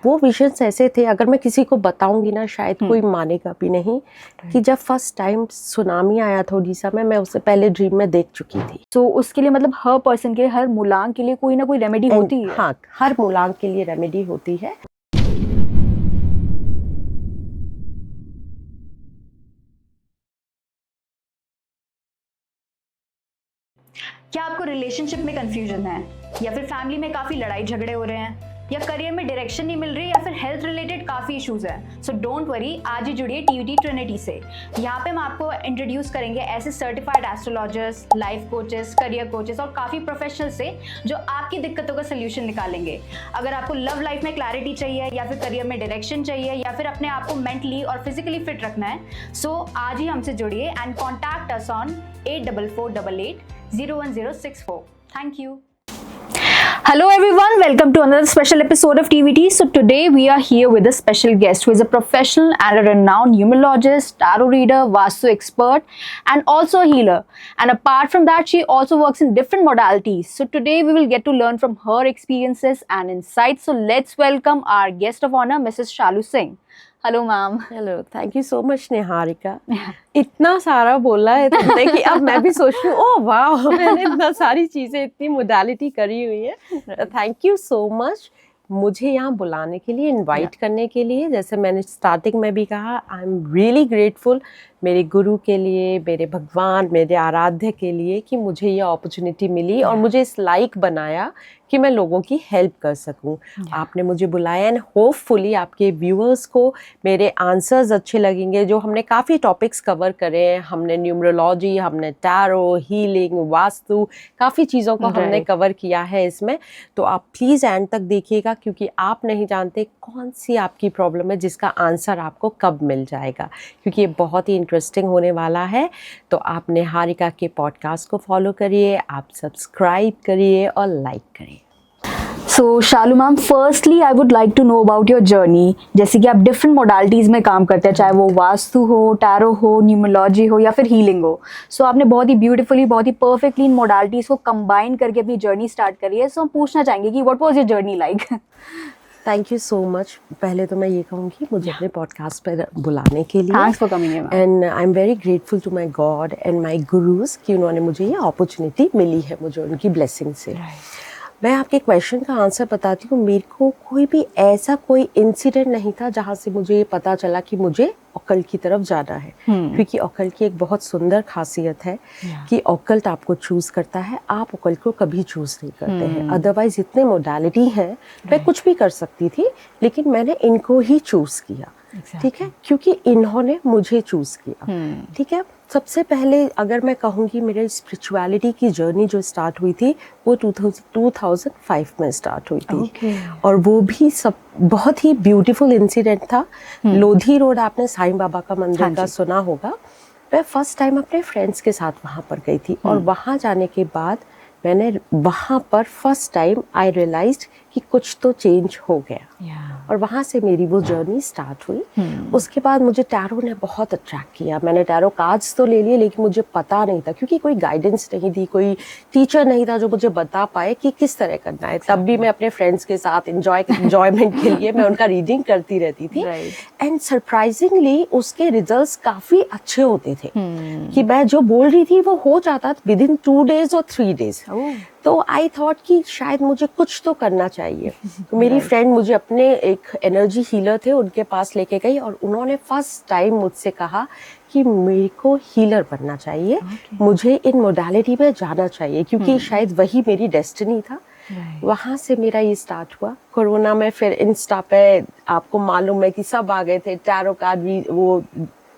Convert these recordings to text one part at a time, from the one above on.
वो विजन्स ऐसे थे, अगर मैं किसी को बताऊंगी ना शायद कोई मानेगा भी नहीं, कि जब फर्स्ट टाइम सुनामी आया था उड़ीसा में, मैं उससे पहले ड्रीम में देख चुकी थी। तो उसके लिए मतलब हर पर्सन के, हर मूलांग के लिए कोई ना कोई रेमेडी होती है? हाँ, हर मूलांग के लिए रेमेडी होती है। क्या आपको रिलेशनशिप में कंफ्यूजन है, या फिर फैमिली में काफी लड़ाई झगड़े हो रहे हैं, या करियर में डायरेक्शन नहीं मिल रही, या फिर हेल्थ रिलेटेड काफी इश्यूज है? सो डोंट वरी, आज ही जुड़िए टीवीटी ट्रिनिटी से। यहाँ पे हम आपको इंट्रोड्यूस करेंगे ऐसे certified astrologers, life coaches, career coaches और काफी प्रोफेशनल से जो आपकी दिक्कतों का सोल्यूशन निकालेंगे। अगर आपको लव लाइफ में क्लैरिटी चाहिए, या फिर करियर में डायरेक्शन चाहिए, या फिर अपने आप को मेंटली और फिजिकली फिट रखना है, सो आज ही हमसे जुड़िए and contact us on 8448801064। Thank you. Hello everyone, welcome to another special episode of TVT. So today we are here with a special guest who is a professional and a renowned numerologist, tarot reader, Vastu expert and also a healer. And apart from that, she also works in different modalities. So today we will get to learn from her experiences and insights. So let's welcome our guest of honor, Mrs. Shalu Singh. Hello ma'am. Hello, thank you so much Niharika. इतना सारा बोला है तुमने कि अब मैं भी सोच रही हूँ, ओह वाह, मैंने इतना सारी चीज़ें, इतनी मोडालिटी करी हुई है। थैंक यू सो मच मुझे यहाँ बुलाने के लिए, इनवाइट करने के लिए। जैसे मैंने स्टार्टिंग में भी कहा, आई एम रियली ग्रेटफुल मेरे गुरु के लिए, मेरे भगवान, मेरे आराध्य के लिए कि मुझे ये अपॉर्चुनिटी मिली और मुझे इस लायक बनाया कि मैं लोगों की हेल्प कर सकूं। आपने मुझे बुलाया एंड होपफुली आपके व्यूअर्स को मेरे आंसर्स अच्छे लगेंगे। जो हमने काफ़ी टॉपिक्स कवर करे हैं, हमने न्यूमरोलॉजी, हमने टैरो, हीलिंग, वास्तु, काफ़ी चीज़ों को हमने कवर किया है इसमें। तो आप प्लीज़ एंड तक देखिएगा, क्योंकि आप नहीं जानते कौन सी आपकी प्रॉब्लम है जिसका आंसर आपको कब मिल जाएगा, क्योंकि ये बहुत ही इंटरेस्टिंग होने वाला है। तो आप निहारिका के पॉडकास्ट को फॉलो करिए, आप सब्सक्राइब करिए और लाइक करिए। So Shalu ma'am, firstly I would like to know about your journey. जैसे कि आप डिफरेंट मोडालिटीज़ में काम करते हैं, चाहे वो वास्तु हो, टैरो हो, न्यूमरोलॉजी हो या फिर हीलिंग हो। सो आपने बहुत ही ब्यूटीफुली, बहुत ही परफेक्टली इन मोडालिटीज़ को कंबाइन करके अपनी जर्नी स्टार्ट करी है। सो हम पूछना चाहेंगे कि what was your journey like? Thank you so much. पहले तो मैं ये कहूँगी मुझे अपने पॉडकास्ट पर बुलाने के लिए, thanks for coming and I am very grateful to my God and my gurus कि उन्होंने मुझे ये अपॉर्चुनिटी मिली है, मुझे उनकी ब्लेसिंग से। मैं आपके क्वेश्चन का आंसर बताती हूँ। मेरे को कोई भी ऐसा कोई इंसिडेंट नहीं था जहाँ से मुझे ये पता चला कि मुझे ऑकल्ट की तरफ जाना है, क्योंकि ऑकल्ट की एक बहुत सुंदर खासियत है कि ऑकल्ट आपको चूज़ करता है, आप ऑकल्ट को कभी चूज़ नहीं करते हैं। अदरवाइज इतने मोडालिटी हैं, मैं कुछ भी कर सकती थी, लेकिन मैंने इनको ही चूज़ किया। ठीक है, क्योंकि इन्होंने मुझे चूज़ किया। ठीक है, सबसे पहले अगर मैं कहूँगी मेरे स्पिरिचुअलिटी की जर्नी जो स्टार्ट हुई थी वो 2005 में स्टार्ट हुई थी। और वो भी सब बहुत ही ब्यूटीफुल इंसिडेंट था। लोधी रोड, आपने साईं बाबा का मंदिर का सुना होगा। मैं फर्स्ट टाइम अपने फ्रेंड्स के साथ वहाँ पर गई थी, और वहाँ जाने के बाद मैंने वहाँ पर फर्स्ट टाइम आई रियलाइज्ड कि कुछ तो चेंज हो गया, और वहाँ से मेरी वो जर्नी स्टार्ट हुई। उसके बाद मुझे टैरो ने बहुत अट्रैक्ट किया। मैंने टैरो कार्ड्स तो ले लिए, लेकिन मुझे पता नहीं था, क्योंकि कोई गाइडेंस नहीं थी, कोई टीचर नहीं था जो मुझे बता पाए कि किस तरह करना है। तब भी मैं अपने फ्रेंड्स के साथ एंजॉयमेंट के लिए मैं उनका रीडिंग करती रहती थी। एंड सरप्राइजिंगली उसके रिजल्ट्स काफ़ी अच्छे होते थे, कि मैं जो बोल रही थी वो हो जाता विद इन 2 days और 3 days। तो आई थॉट कि शायद मुझे कुछ तो करना चाहिए। तो मेरी फ्रेंड मुझे अपने एक एनर्जी हीलर थे उनके पास लेके गई, और उन्होंने फर्स्ट टाइम मुझसे कहा कि मेरे को हीलर बनना चाहिए, मुझे इन मोडालिटी में जाना चाहिए, क्योंकि शायद वही मेरी डेस्टिनी था। वहाँ से मेरा ये स्टार्ट हुआ। कोरोना में फिर इंस्टा पे आपको मालूम है कि सब आ गए थे, टैरो कार्ड भी, वो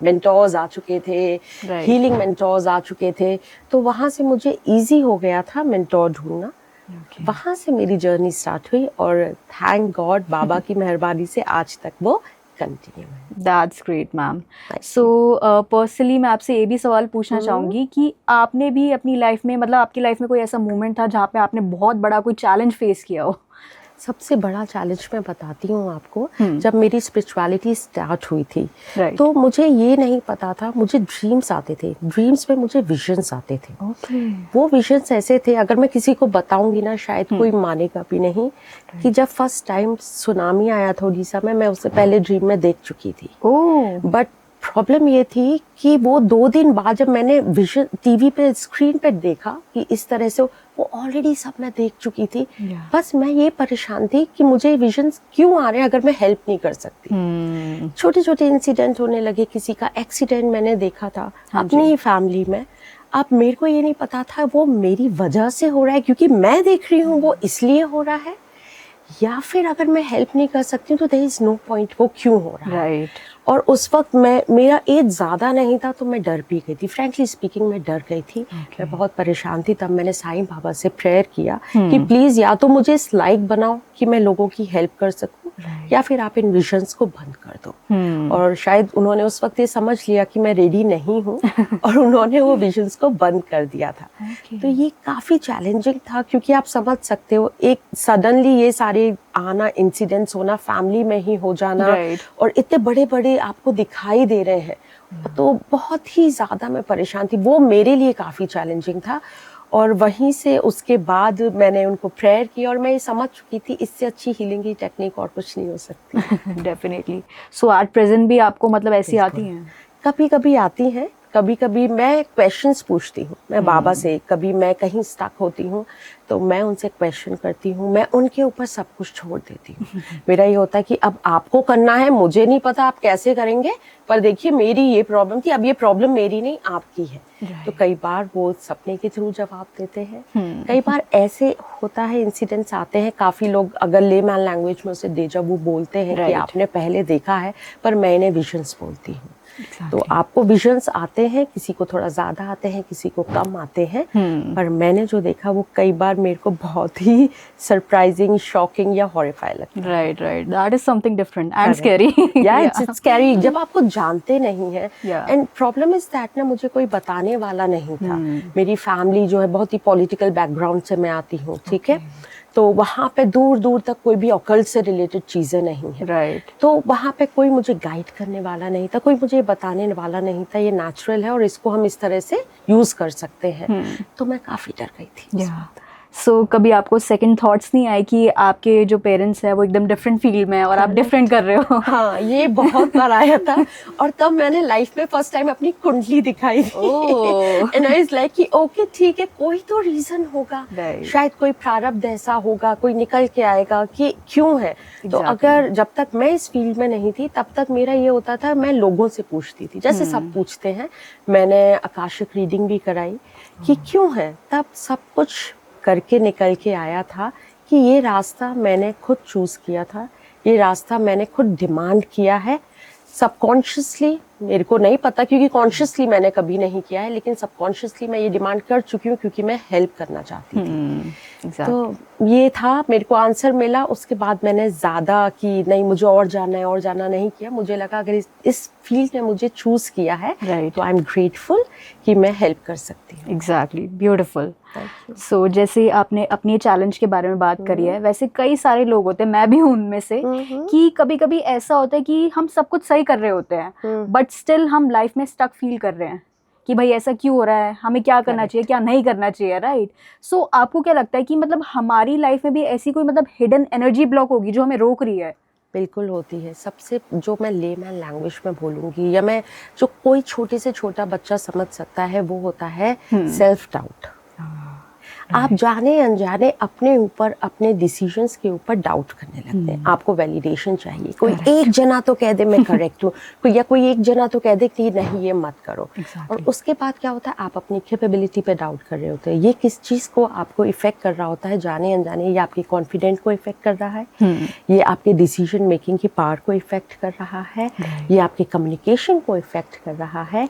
मेंटोर्स आ चुके थे, हीलिंग मेंटोर्स आ चुके थे। तो वहाँ से मुझे इजी हो गया था मेंटोर ढूंढना। वहाँ से मेरी जर्नी स्टार्ट हुई, और थैंक गॉड बाबा की मेहरबानी से आज तक वो कंटिन्यू है। That's great ma'am. So personally मैं आपसे ये भी सवाल पूछना चाहूँगी कि आपने भी अपनी लाइफ में, मतलब आपकी लाइफ में कोई ऐसा मोमेंट था जहाँ पे आपने बहुत बड़ा कोई चैलेंज फेस किया हो? सबसे बड़ा चैलेंज मैं बताती हूँ आपको, जब मेरी स्पिरिचुअलिटी स्टार्ट हुई थी Right. तो मुझे ये नहीं पता था, मुझे ड्रीम्स आते थे, ड्रीम्स में मुझे विजन्स आते थे। Okay. वो विजन्स ऐसे थे, अगर मैं किसी को बताऊंगी ना शायद कोई मानेगा भी नहीं, कि जब फर्स्ट टाइम सुनामी आया था उड़ीसा में, मैं उससे पहले ड्रीम में देख चुकी थी। Oh. बट प्रॉब्लम ये थी कि वो 2 दिन बाद जब मैंने विजन टीवी पे स्क्रीन पे देखा कि इस तरह से वो ऑलरेडी सब मैं देख चुकी थी। Yeah. बस मैं ये परेशान थी कि मुझे विजन्स क्यों आ रहे हैं अगर मैं हेल्प नहीं कर सकती। छोटे छोटे इंसिडेंट होने लगे, किसी का एक्सीडेंट मैंने देखा था अपनी ही फैमिली में। अब मेरे को ये नहीं पता था वो मेरी वजह से हो रहा है क्योंकि मैं देख रही हूँ वो इसलिए हो रहा है, या फिर अगर मैं हेल्प नहीं कर सकती हूँ तो देयर इज नो पॉइंट, वो क्यों हो रहा है। Right. और उस वक्त मेरा एज ज़्यादा नहीं था तो मैं डर भी गई थी, फ्रैंकली स्पीकिंग मैं डर गई थी। मैं बहुत परेशान थी। तब मैंने साईं बाबा से प्रेयर किया कि प्लीज़ या तो मुझे इस लायक बनाओ कि मैं लोगों की हेल्प कर सकूं, या फिर आप इन विजन्स को बंद कर दो। और शायद उन्होंने उस वक्त ये समझ लिया कि मैं रेडी नहीं हूँ और उन्होंने वो विजन्स को बंद कर दिया था। तो ये काफ़ी चैलेंजिंग था क्योंकि आप समझ सकते हो, एक सडनली ये सारे आना, इंसिडेंट्स होना, फैमिली में ही हो जाना, और इतने बड़े बड़े आपको दिखाई दे रहे हैं, तो बहुत ही ज़्यादा मैं परेशान थी। वो मेरे लिए काफ़ी चैलेंजिंग था। और वहीं से उसके बाद मैंने उनको प्रेयर की और मैं ये समझ चुकी थी इससे अच्छी हीलिंग की टेक्निक और कुछ नहीं हो सकती। डेफिनेटली। सो एट प्रेजेंट भी आपको मतलब ऐसी आती हैं? कभी कभी आती हैं, कभी कभी मैं क्वेश्चंस पूछती हूँ मैं बाबा से, कभी मैं कहीं स्टक होती हूँ तो मैं उनसे क्वेश्चन करती हूँ, मैं उनके ऊपर सब कुछ छोड़ देती हूँ। मेरा ये होता है कि अब आपको करना है, मुझे नहीं पता आप कैसे करेंगे, पर देखिए मेरी ये प्रॉब्लम थी, अब ये प्रॉब्लम मेरी नहीं आपकी है। तो कई बार वो सपने के थ्रू जवाब देते हैं, कई बार ऐसे होता है, इंसिडेंट्स आते हैं, काफ़ी लोग अगर लेमैन लैंग्वेज में उसे डेजा वू बोलते हैं कि आपने पहले देखा है, पर मैं इन्हें विजन्स बोलती हूँ। तो आपको विजन्स आते हैं, किसी को थोड़ा ज़्यादा आते हैं, किसी को कम आते हैं, पर मैंने जो देखा वो कई बार मेरे को बहुत ही सरप्राइजिंग, शॉकिंग या हॉरिफाई लगता है। Right, that is something different and scary. या इट्स स्कैरी जब आपको जानते नहीं है। एंड प्रॉब्लम इज दैट ना, मुझे कोई बताने वाला नहीं था। मेरी फैमिली जो है बहुत ही पॉलिटिकल बैकग्राउंड से मैं आती हूँ, ठीक है, तो वहाँ पे दूर दूर तक कोई भी ऑकल्ट से रिलेटेड चीज़ें नहीं है। राइट। तो वहाँ पे कोई मुझे गाइड करने वाला नहीं था, कोई मुझे बताने वाला नहीं था ये नेचुरल है और इसको हम इस तरह से यूज़ कर सकते हैं। तो मैं काफ़ी डर गई थी। सो कभी आपको सेकंड थॉट्स नहीं आए कि आपके जो पेरेंट्स हैं वो एकदम डिफरेंट फील्ड में है और आप डिफरेंट कर रहे हो? हाँ, ये बहुत बार आया था। और तब मैंने लाइफ में फर्स्ट टाइम अपनी कुंडली दिखाई थी। एंड आई वाज लाइक कि ओके ठीक है, कोई तो रीजन होगा, शायद कोई प्रारब्ध ऐसा होगा, कोई निकल के आएगा कि क्यों है। तो अगर जब तक मैं इस फील्ड में नहीं थी तब तक मेरा ये होता था, मैं लोगों से पूछती थी जैसे सब पूछते हैं। मैंने आकाशिक रीडिंग भी कराई कि क्यों है, तब सब कुछ करके निकल के आया था कि ये रास्ता मैंने खुद चूज़ किया था, ये रास्ता मैंने खुद डिमांड किया है सबकॉन्शियसली। मेरे को नहीं पता क्योंकि कॉन्शियसली मैंने कभी नहीं किया है, लेकिन सबकॉन्शियसली मैं ये डिमांड कर चुकी हूँ क्योंकि मैं हेल्प करना चाहती थी। तो ये था, मेरे को आंसर मिला। उसके बाद मैंने ज़्यादा कि नहीं मुझे और जानना है, और जानना नहीं किया। मुझे लगा अगर इस फील्ड ने मुझे चूज़ किया है तो आई एम ग्रेटफुल कि मैं हेल्प कर सकती हूँ। Exactly, beautiful. सो जैसे आपने अपने चैलेंज के बारे में बात करी है, वैसे कई सारे लोग होते हैं, मैं भी हूँ उनमें से, कि कभी कभी ऐसा होता है कि हम सब कुछ सही कर रहे होते हैं बट स्टिल हम लाइफ में स्टक फील कर रहे हैं कि भाई ऐसा क्यों हो रहा है, हमें क्या करना चाहिए, क्या नहीं करना चाहिए, राइट? सो आपको क्या लगता है कि मतलब हमारी लाइफ में भी ऐसी कोई मतलब हिडन एनर्जी ब्लॉक होगी जो हमें रोक रही है? बिल्कुल होती है। सबसे जो मैं लेमैन लैंग्वेज में बोलूँगी, या मैं जो कोई छोटे से छोटा बच्चा समझ सकता है, वो होता है सेल्फ डाउट। आप जाने अनजाने अपने ऊपर, अपने डिसीजंस के ऊपर डाउट करने लगते हैं। आपको वैलिडेशन चाहिए, कोई एक जना तो कह दे मैं करेक्ट हूँ, या कोई एक जना तो कह दे कि नहीं ये मत करो। और उसके बाद क्या होता है, आप अपनी कैपेबिलिटी पे डाउट कर रहे होते हैं। ये किस चीज़ को आपको इफेक्ट कर रहा होता है जाने अनजाने? ये आपके कॉन्फिडेंस को इफेक्ट कर रहा है, ये आपके डिसीजन मेकिंग की पावर को इफेक्ट कर रहा है, ये आपके कम्युनिकेशन को इफेक्ट कर रहा है,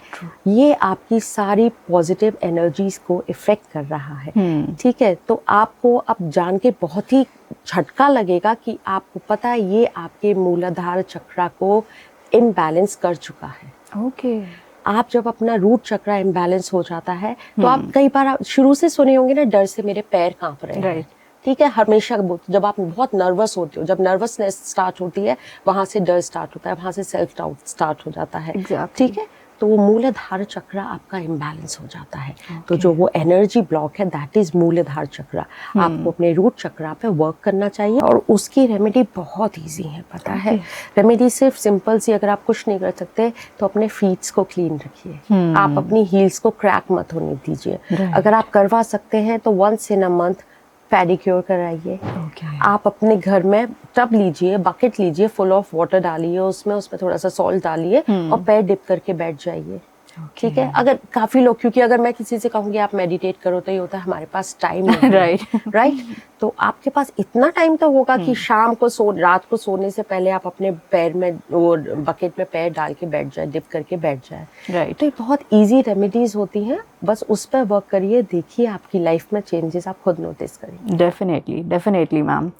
ये आपकी सारी पॉजिटिव एनर्जीज को इफेक्ट कर रहा है। ठीक है, तो आपको अब जान के बहुत ही झटका लगेगा कि आपको पता है ये आपके मूलाधार चक्रा को इम्बैलेंस कर चुका है। ओके। आप जब अपना रूट चक्रा इम्बैलेंस हो जाता है तो आप कई बार शुरू से सुने होंगे ना, डर से मेरे पैर कांप रहे हैं, ठीक है, हमेशा जब आप बहुत नर्वस होते हो, जब नर्वसनेस स्टार्ट होती है, वहाँ से डर स्टार्ट होता है, वहाँ से सेल्फ डाउट स्टार्ट हो जाता है। ठीक है, तो वो मूलाधार चक्र आपका इम्बैलेंस हो जाता है। तो जो वो एनर्जी ब्लॉक है, दैट इज मूलाधार चक्र। आपको अपने रूट चक्र पे वर्क करना चाहिए, और उसकी रेमेडी बहुत इजी है, पता है। रेमेडी सिर्फ सिंपल सी, अगर आप कुछ नहीं कर सकते तो अपने फीट्स को क्लीन रखिए। आप अपनी हील्स को क्रैक मत होने दीजिए। अगर आप करवा सकते हैं तो once in a month pedicure कराइए। आप अपने घर में टब लीजिए, बकेट लीजिए, फुल ऑफ वाटर डालिए, उसमें थोड़ा सा सॉल्ट डालिए और पैर डिप करके बैठ जाइए। ठीक है, अगर काफी लोग, क्योंकि अगर मैं किसी से कहूँगी आप मेडिटेट करो, तो ये होता है हमारे पास टाइम नहीं है। राइट, तो आपके पास इतना टाइम तो होगा कि शाम को रात को सोने से पहले आप अपने पैर में वो बकेट में पैर डाल के बैठ जाए, डिप करके बैठ जाए। राइट, तो ये बहुत इजी रेमेडीज होती हैं, बस उस पर वर्क करिए, देखिए आपकी लाइफ में चेंजेस आप खुद नोटिस करेंगे। Definitely ma'am.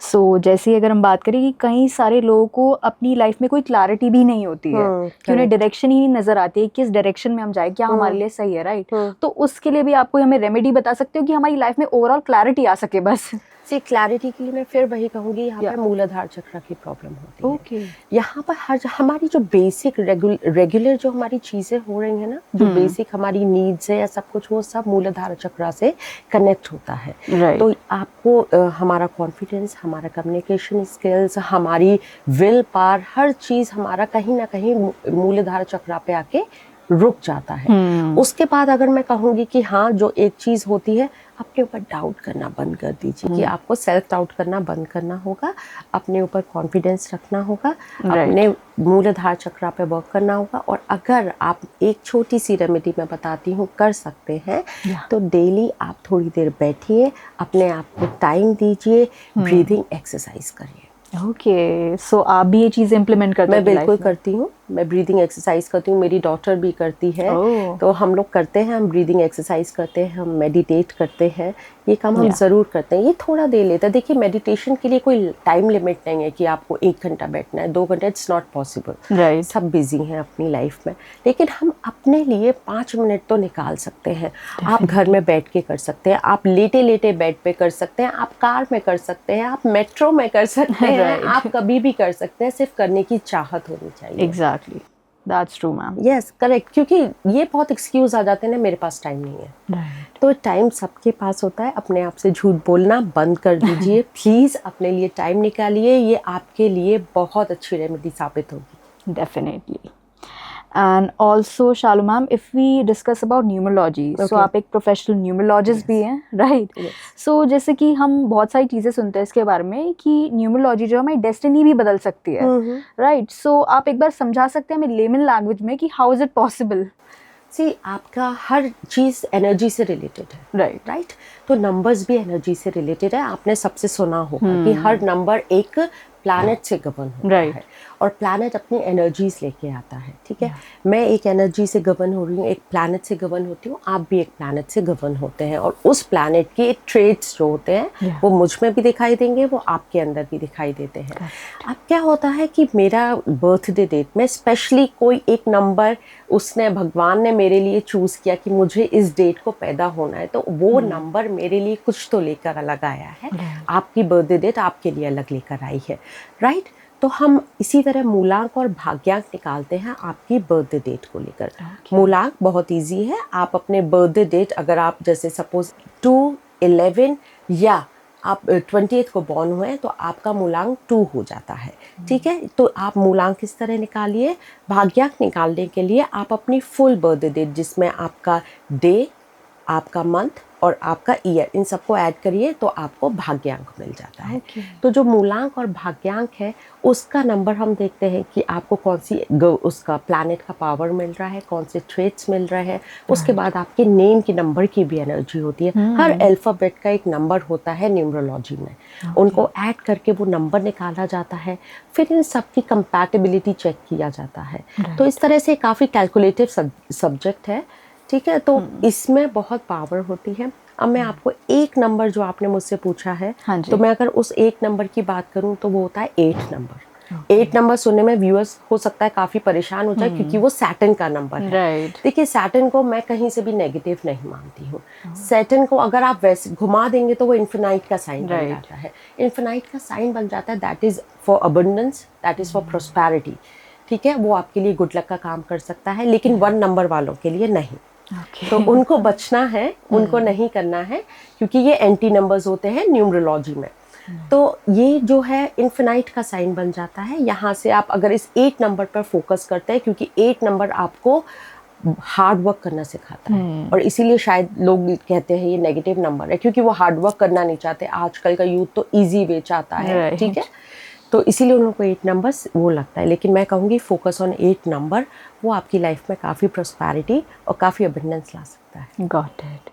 सो जैसे अगर हम बात करें कि कई सारे लोगों को अपनी लाइफ में कोई क्लैरिटी भी नहीं होती है, कि उन्हें डायरेक्शन ही नहीं नजर आती है, किस डायरेक्शन में हम जाए, क्या हमारे लिए सही है। राइट, तो उसके लिए भी आप कोई हमें रेमेडी बता सकते हो कि हमारी लाइफ में ओवरऑल क्लैरिटी आ सके बस? सी क्लैरिटी के लिए मैं फिर वही कहूँगी, यहाँ पर मूलाधार चक्र की प्रॉब्लम होती है। यहाँ पर हमारी जो बेसिक रेगुलर जो हमारी चीज़ें हो रही हैं ना, जो बेसिक हमारी नीड्स है या सब कुछ, वो सब मूलाधार चक्र से कनेक्ट होता है। तो आपको हमारा कॉन्फिडेंस, हमारा कम्युनिकेशन स्किल्स, हमारी विल पावर, हर चीज़ हमारा कहीं ना कहीं मूलाधार चक्र पे आके रुक जाता है। उसके बाद अगर मैं कहूँगी कि हाँ, जो एक चीज़ होती है, अपने ऊपर डाउट करना बंद कर दीजिए, कि आपको सेल्फ डाउट करना बंद करना होगा, अपने ऊपर कॉन्फिडेंस रखना होगा, अपने मूलाधार चक्र पे वर्क करना होगा। और अगर आप एक छोटी सी रेमेडी मैं बताती हूँ कर सकते हैं, तो डेली आप थोड़ी देर बैठिए, अपने आप को टाइम दीजिए, ब्रीदिंग एक्सरसाइज करिए। ओके, सो आप भी ये चीज़ इम्प्लीमेंट करते हैं? मैं बिल्कुल करती हूँ, मैं ब्रीदिंग एक्सरसाइज करती हूँ, मेरी डॉटर भी करती है। तो हम लोग करते हैं, हम ब्रीदिंग एक्सरसाइज करते हैं, हम मेडिटेट करते हैं, ये काम हम ज़रूर करते हैं। ये थोड़ा दे लेता है। देखिए, मेडिटेशन के लिए कोई टाइम लिमिट नहीं है कि आपको 1 घंटा बैठना है, 2 घंटे, इट्स नॉट पॉसिबल। सब बिजी हैं अपनी लाइफ में, लेकिन हम अपने लिए 5 मिनट तो निकाल सकते हैं। आप घर में बैठ के कर सकते हैं, आप लेटे लेटे बेड पे कर सकते हैं, आप कार में कर सकते हैं, आप मेट्रो में कर सकते हैं, आप कभी भी कर सकते हैं, सिर्फ करने की चाहत होनी चाहिए। Exactly. That's true, ma'am. Yes, correct. क्योंकि ये बहुत एक्सक्यूज आ जाते हैं ना, मेरे पास टाइम नहीं है। तो टाइम सबके पास होता है। अपने आप से झूठ बोलना बंद कर दीजिए प्लीज, अपने लिए टाइम निकालिए, ये आपके लिए बहुत अच्छी रेमेडी साबित होगी। Definitely. And also, Shalu ma'am, if we discuss about numerology, so आप एक प्रोफेशनल न्यूमरोलॉजिस्ट भी हैं, राइट? सो जैसे कि हम बहुत सारी चीज़ें सुनते हैं इसके बारे में कि न्यूमरोलॉजी जो हमारी डेस्टिनी भी बदल सकती है, राइट? सो आप एक बार समझा सकते हैं हमें लेमन लैंग्वेज में कि हाउ इज इट पॉसिबल? सी, आपका हर चीज़ एनर्जी से रिलेटेड है, राइट? तो नंबर्स भी एनर्जी से रिलेटेड है। आपने सबसे सुना होगा कि हर नंबर एक प्लैनेट से गवर्न होता है, और प्लैनेट अपनी एनर्जीज लेके आता है। ठीक है, मैं एक एनर्जी से गवर्न हो रही हूँ, एक प्लैनेट से गवर्न होती हूँ, आप भी एक प्लैनेट से गवर्न होते हैं, और उस प्लैनेट के ट्रेड्स जो होते हैं वो मुझ में भी दिखाई देंगे, वो आपके अंदर भी दिखाई देते हैं। अब क्या होता है कि मेरा बर्थडे डेट में स्पेशली कोई एक नंबर उसने, भगवान ने मेरे लिए चूज़ किया कि मुझे इस डेट को पैदा होना है, तो वो नंबर मेरे लिए कुछ तो लेकर अलग आया है। आपकी बर्थडे डेट आपके लिए अलग लेकर आई है, राइट? तो हम इसी तरह मूलांक और भाग्यांक निकालते हैं आपकी बर्थडे डेट को लेकर। मूलांक बहुत इजी है, आप अपने बर्थडे डेट, अगर आप जैसे सपोज 2, 11 या आप 28 को बॉर्न हुए हैं, तो आपका मूलांक 2 हो जाता है। ठीक है, तो आप मूलांक इस तरह निकालिए। भाग्यांक निकालने के लिए आप अपनी फुल बर्थडे डेट, जिसमें आपका डे, आपका मंथ और आपका ईयर, इन सबको ऐड करिए तो आपको भाग्यांक मिल जाता है। तो जो मूलांक और भाग्यांक है, उसका नंबर हम देखते हैं कि आपको कौन सी उसका प्लैनेट का पावर मिल रहा है, कौन से ट्रेट्स मिल रहे हैं। उसके बाद आपके नेम की नंबर की भी एनर्जी होती है। हर अल्फ़ाबेट का एक नंबर होता है न्यूमरोलॉजी में, उनको ऐड करके वो नंबर निकाला जाता है। फिर इन सब की कंपैटिबिलिटी चेक किया जाता है। तो इस तरह से काफ़ी कैलकुलेटिव सब्जेक्ट है। ठीक है, तो इसमें बहुत पावर होती है। अब मैं आपको एक नंबर जो आपने मुझसे पूछा है, तो मैं अगर उस एक नंबर की बात करूं तो वो होता है 8 नंबर। 8 नंबर सुनने में व्यूअर्स हो सकता है काफ़ी परेशान हो जाए क्योंकि वो सैटर्न का नंबर है। राइट। देखिए सैटर्न को मैं कहीं से भी नेगेटिव नहीं मानती हूँ। सैटर्न को अगर आप वैसे घुमा देंगे तो वो इन्फिनाइट का साइन बन Right. जाता है। इन्फिनाइट का साइन बन जाता है, that is for abundance, that is for prosperity. ठीक है, वो आपके लिए गुड लक का काम कर सकता है, लेकिन 1 नंबर वालों के लिए नहीं। Okay. तो उनको बचना है, उनको नहीं करना है, क्योंकि ये एंटी नंबर्स होते हैं न्यूमरोलॉजी में। तो ये जो है इन्फिनाइट का साइन बन जाता है। यहाँ से आप अगर इस 8 नंबर पर फोकस करते हैं, क्योंकि 8 नंबर आपको हार्ड वर्क करना सिखाता है, और इसीलिए शायद लोग कहते हैं ये नेगेटिव नंबर है, क्योंकि वो हार्ड वर्क करना नहीं चाहते। आजकल का यूथ तो इजी वे चाहता है। Right. ठीक है, तो इसीलिए उनको 8 नंबर्स वो लगता है। लेकिन मैं कहूँगी फोकस ऑन 8 नंबर, वो आपकी लाइफ में काफ़ी प्रॉस्पेरिटी और काफ़ी अबंडेंस ला सकता है। Got it.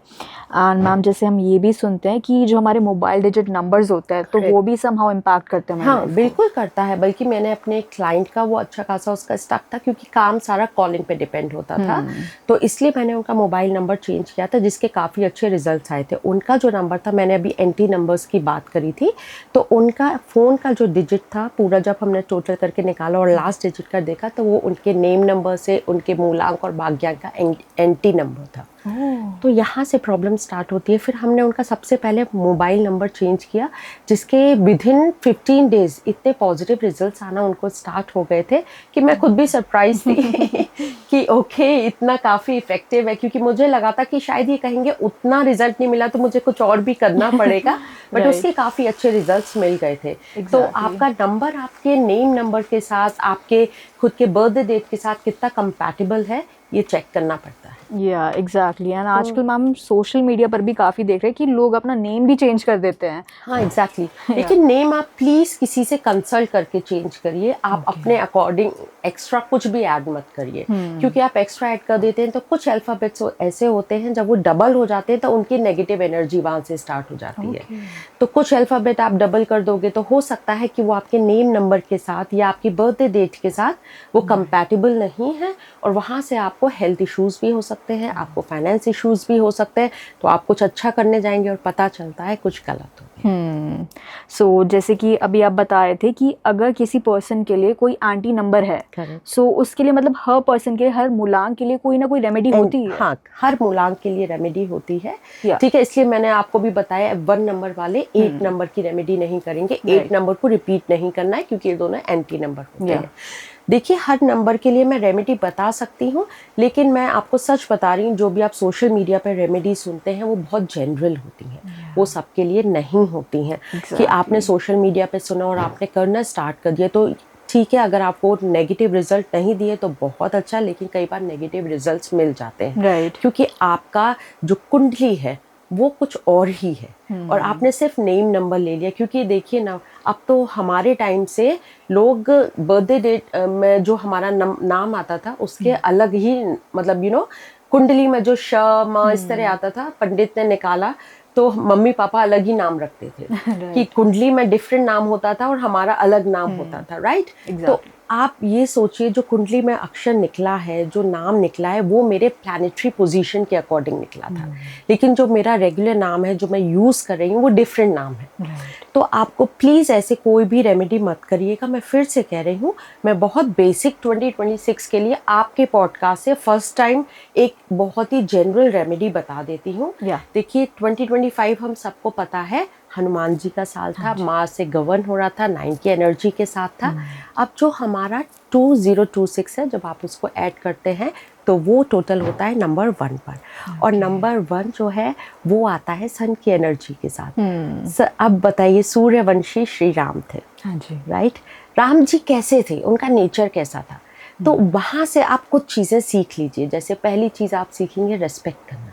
एंड मैम जैसे हम ये भी सुनते हैं कि जो हमारे मोबाइल डिजिट नंबर्स होते हैं तो वो भी समहाउ इम्पैक्ट करते हैं। हाँ बिल्कुल करता है, बल्कि मैंने अपने एक क्लाइंट का वो अच्छा खासा उसका स्टक था, क्योंकि काम सारा कॉलिंग पे डिपेंड होता था, तो इसलिए मैंने उनका मोबाइल नंबर चेंज किया था, जिसके काफ़ी अच्छे रिजल्ट्स आए थे। उनका जो नंबर था, मैंने अभी एंटी नंबर्स की बात करी थी, तो उनका फ़ोन का जो डिजिट था पूरा, जब हमने टोटल करके निकाला और लास्ट डिजिट का देखा, तो वो उनके नेम नंबर से उनके मूलांक और भाग्यांक का एंटी नंबर था। तो यहाँ से प्रॉब्लम स्टार्ट होती है। फिर हमने उनका सबसे पहले मोबाइल नंबर चेंज किया, जिसके विदिन 15 डेज इतने पॉजिटिव रिजल्ट्स आना उनको स्टार्ट हो गए थे कि मैं खुद भी सरप्राइज थी कि ओके इतना काफ़ी इफेक्टिव है, क्योंकि मुझे लगा था कि शायद ये कहेंगे उतना रिजल्ट नहीं मिला तो मुझे कुछ और भी करना पड़ेगा, बट उसके काफ़ी अच्छे रिजल्ट्स मिल गए थे। तो आपका नंबर आपके नेम नंबर के साथ, आपके खुद के बर्थडे डेट के साथ कितना कंपैटिबल है, ये चेक करना पड़ता है। या एग्जैक्टली। एंड आजकल मैम सोशल मीडिया पर भी काफ़ी देख रहे हैं कि लोग अपना नेम भी चेंज कर देते हैं। हाँ एग्जैक्टली। लेकिन नेम आप प्लीज़ किसी से कंसल्ट करके चेंज करिए। आप अपने अकॉर्डिंग एक्स्ट्रा कुछ भी ऐड मत करिए, क्योंकि आप एक्स्ट्रा ऐड कर देते हैं तो कुछ अल्फ़ाबेट्स ऐसे होते हैं, जब वो डबल हो जाते हैं तो उनकी नेगेटिव एनर्जी वहाँ से स्टार्ट हो जाती है। तो कुछ अल्फ़ाबेट आप डबल कर दोगे तो हो सकता है कि वो आपके नेम नंबर के साथ या आपकी बर्थडे डेट के साथ वो कंपैटिबल नहीं है, और वहाँ से आपको हेल्थ इश्यूज़ भी हो सकते हैं, आपको फाइनेंस इश्यूज़ भी हो सकते हैं। तो आप कुछ अच्छा करने जाएंगे और पता चलता है कुछ गलत हो गया। सो जैसे कि अभी आप बता रहे थे कि अगर किसी पर्सन के लिए कोई एंटी नंबर है, सो उसके लिए मतलब हर पर्सन के लिए, हर मूलांक के लिए कोई ना कोई रेमेडी होती है। हाँ, हर मूलांक के लिए रेमेडी होती है। ठीक है, इसलिए मैंने आपको भी बताया 1 नंबर वाले 8 नंबर की रेमेडी नहीं करेंगे। 8 नंबर को रिपीट नहीं करना है, क्योंकि ये दोनों एंटी नंबर होते हैं। देखिए हर नंबर के लिए मैं रेमेडी बता सकती हूँ, लेकिन मैं आपको सच बता रही हूँ, जो भी आप सोशल मीडिया पर रेमेडी सुनते हैं वो बहुत जनरल होती हैं, वो सबके लिए नहीं होती हैं। कि आपने सोशल मीडिया पे सुना और आपने करना स्टार्ट कर दिया तो ठीक है, अगर आपको नेगेटिव रिजल्ट नहीं दिए तो बहुत अच्छा, लेकिन कई बार नेगेटिव रिजल्ट्स मिल जाते हैं। क्योंकि आपका जो कुंडली है वो कुछ और ही है, और आपने सिर्फ नेम नंबर ले लिया। क्योंकि देखिए ना, अब तो हमारे टाइम से लोग बर्थडे डेट में जो हमारा नाम आता था उसके अलग ही, मतलब कुंडली में जो श म इस तरह आता था, पंडित ने निकाला तो मम्मी पापा अलग ही नाम रखते थे कि कुंडली में डिफरेंट नाम होता था और हमारा अलग नाम होता था। राइट। तो आप ये सोचिए, जो कुंडली में अक्षर निकला है, जो नाम निकला है, वो मेरे प्लैनेटरी पोजीशन के अकॉर्डिंग निकला था, लेकिन जो मेरा रेगुलर नाम है, जो मैं यूज़ कर रही हूँ, वो डिफरेंट नाम है। तो आपको प्लीज़ ऐसे कोई भी रेमेडी मत करिएगा। मैं फिर से कह रही हूँ, मैं बहुत बेसिक 2026 के लिए आपके पॉडकास्ट से फर्स्ट टाइम एक बहुत ही जनरल रेमेडी बता देती हूँ। देखिए 2025 हम सबको पता है हनुमान जी का साल था, माँ से गवर्न हो रहा था, 9 की एनर्जी के साथ था। अब जो हमारा 2026 है, जब आप उसको ऐड करते हैं तो वो टोटल होता है नंबर 1 पर। और नंबर 1 जो है वो आता है सन की एनर्जी के साथ। अब बताइए, सूर्यवंशी श्री राम थे। हाँ जी। राइट। राम जी कैसे थे, उनका नेचर कैसा था? तो वहाँ से आप कुछ चीज़ें सीख लीजिए। जैसे पहली चीज़ आप सीखेंगे रेस्पेक्ट करना।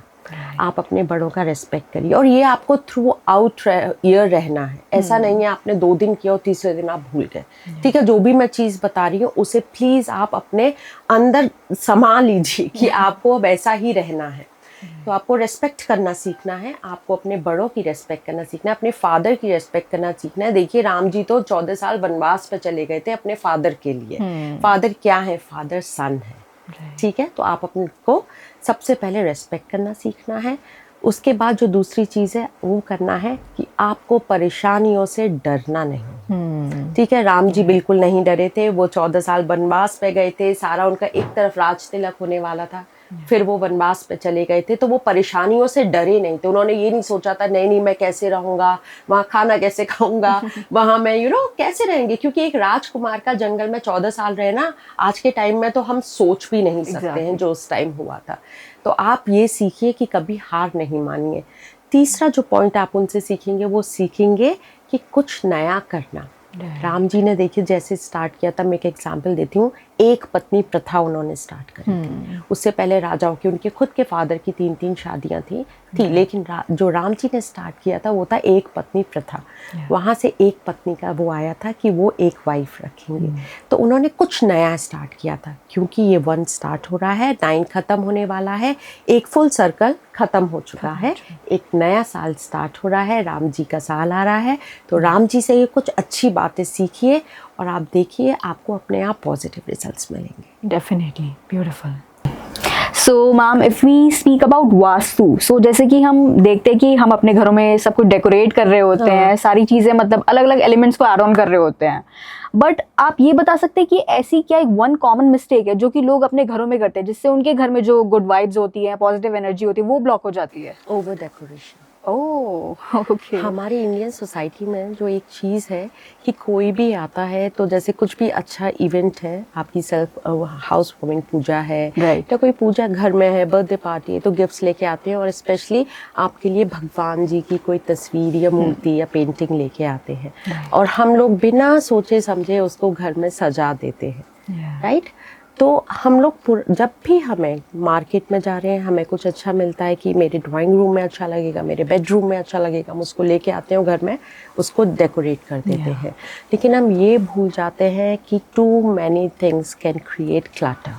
आप अपने बड़ों का रेस्पेक्ट करिए, और ये आपको थ्रू आउट ईयर रहना है। ऐसा नहीं है आपने 2 दिन किया और तीसरे दिन आप भूल गए। ठीक है, जो भी मैं चीज़ बता रही हूँ उसे प्लीज़ आप अपने अंदर समा लीजिए कि आपको अब ऐसा ही रहना है। तो आपको रेस्पेक्ट करना सीखना है, आपको अपने बड़ों की रेस्पेक्ट करना सीखना है, अपने फादर की रेस्पेक्ट करना सीखना है। देखिए राम जी तो 14 साल वनवास पे चले गए थे अपने फादर के लिए। फादर क्या है? फादर सन है। ठीक है, तो आप अपने को सबसे पहले रेस्पेक्ट करना सीखना है। उसके बाद जो दूसरी चीज़ है वो करना है कि आपको परेशानियों से डरना नहीं। ठीक है, राम जी बिल्कुल नहीं डरे थे, वो 14 साल वनवास पे गए थे, सारा उनका एक तरफ राज तिलक होने वाला था, फिर वो वनवास पे चले गए थे, तो वो परेशानियों से डरे नहीं थे। उन्होंने ये नहीं सोचा था नहीं नहीं मैं कैसे रहूंगा वहाँ, खाना कैसे खाऊंगा वहाँ, मैं कैसे रहेंगे, क्योंकि एक राजकुमार का जंगल में 14 साल रहना आज के टाइम में तो हम सोच भी नहीं सकते हैं जो उस टाइम हुआ था। तो आप ये सीखिए कि कभी हार नहीं मानिए। तीसरा जो पॉइंट आप उनसे सीखेंगे वो सीखेंगे कि कुछ नया करना। राम जी ने देखिए जैसे स्टार्ट किया था, मैं एक एग्जांपल देती हूँ, एक पत्नी प्रथा उन्होंने स्टार्ट करी थी। उससे पहले राजाओं की, उनके खुद के फादर की 3-3 शादियां थी लेकिन जो राम जी ने स्टार्ट किया था वो था एक पत्नी प्रथा। वहाँ से एक पत्नी का वो आया था कि वो एक वाइफ रखेंगे। तो उन्होंने कुछ नया स्टार्ट किया था, क्योंकि ये 1 स्टार्ट हो रहा है, 9 खत्म होने वाला है, एक फुल सर्कल खत्म हो चुका है, एक नया साल स्टार्ट हो रहा है, राम जी का साल आ रहा है। तो राम जी से ये कुछ अच्छी बातें सीखिए और आप देखिए आपको अपने आप पॉजिटिव रिजल्ट्स मिलेंगे। Definitely beautiful. So ma'am, if we speak about vastu, so जैसे कि हम देखते हैं कि हम अपने घरों में सब कुछ डेकोरेट कर रहे होते हैं, सारी चीज़ें मतलब अलग अलग एलिमेंट्स को ऐड ऑन कर रहे होते हैं, बट आप ये बता सकते हैं कि ऐसी क्या एक वन कॉमन मिस्टेक है जो कि लोग अपने घरों में करते हैं जिससे उनके घर में जो गुड वाइब्स होती है, पॉजिटिव एनर्जी होती है, वो ब्लॉक हो जाती है? Over decoration. Oh okay. हमारी इंडियन सोसाइटी में जो एक चीज़ है कि कोई भी आता है तो जैसे कुछ भी अच्छा इवेंट है, आपकी सेल्फ हाउस वार्मिंग पूजा है या कोई पूजा घर में है, बर्थडे पार्टी है, तो गिफ्ट्स लेके आते हैं और स्पेशली आपके लिए भगवान जी की कोई तस्वीर या मूर्ति या पेंटिंग लेके आते हैं और हम लोग बिना सोचे समझे उसको घर में सजा देते हैं, राइट। तो हम लोग जब भी हमें मार्केट में जा रहे हैं, हमें कुछ अच्छा मिलता है कि मेरे ड्राइंग रूम में अच्छा लगेगा, मेरे बेडरूम में अच्छा लगेगा, हम उसको लेके आते हैं घर में उसको डेकोरेट कर देते हैं। लेकिन हम ये भूल जाते हैं कि too many things can create clutter,